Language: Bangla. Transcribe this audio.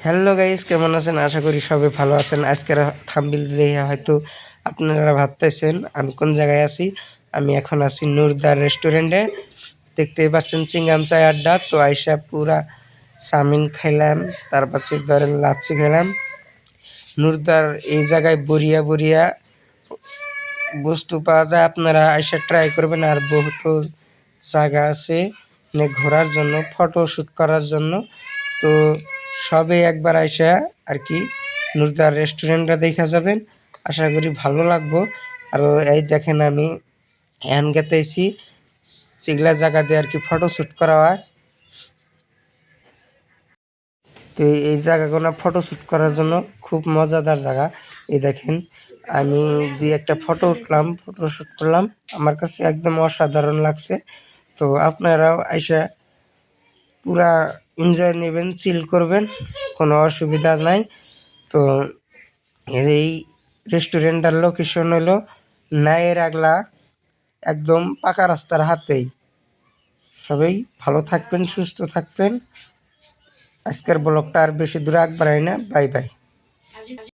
হ্যালো গাইস, কেমন আছেন? আশা করি সবাই ভালো আছেন। আজকের থাম্বনেল দেখে হয়তো আপনারা ভাবতেছেন আমি কোন জায়গায় আছি। আমি এখন আছি নুরদার রেস্টুরেন্টে। দেখতেই পাচ্ছেন চিংগাম চায় আড্ডা। তো আইসা পুরা চাউমিন খাইলাম, তারপর ধরেন লাচ্ছি খেলাম। নুরদার এই জায়গায় বরিয়া বরিয়া বস্তু পাওয়া যায়, আপনারা আইসা ট্রাই করবেন। আর বহুত জায়গা আছে মানে ঘোরার জন্য, ফটোশ্যুট করার জন্য। তো সবে একবার আইসা আর কি নুরদার রেস্টুরেন্টটা দেখা যাবেন, আশা করি ভালো লাগবো। আর এই দেখেন আমি হ্যান গেতেছি সেগুলা জায়গা দিয়ে আর কি ফটোশ্যুট করা হয়। তো এই জায়গাগুলো ফটোশ্যুট করার জন্য খুব মজাদার জায়গা। এই দেখেন আমি একটা ফটোশ্যুট করলাম, আমার কাছে একদম অসাধারণ লাগছে। তো আপনারাও আইসা পুরা এনজয় নেবেন, চিল করবেন, কোনো অসুবিধা নাই। তো এই রেস্টুরেন্টটার লোকেশন হলো নায়ের আগলা, একদম পাকা রাস্তার হাতেই। সবাই ভালো থাকবেন, সুস্থ থাকবেন। আজকের ব্লগটা আর বেশি দূরে আগ বাড়াই না। Bye bye.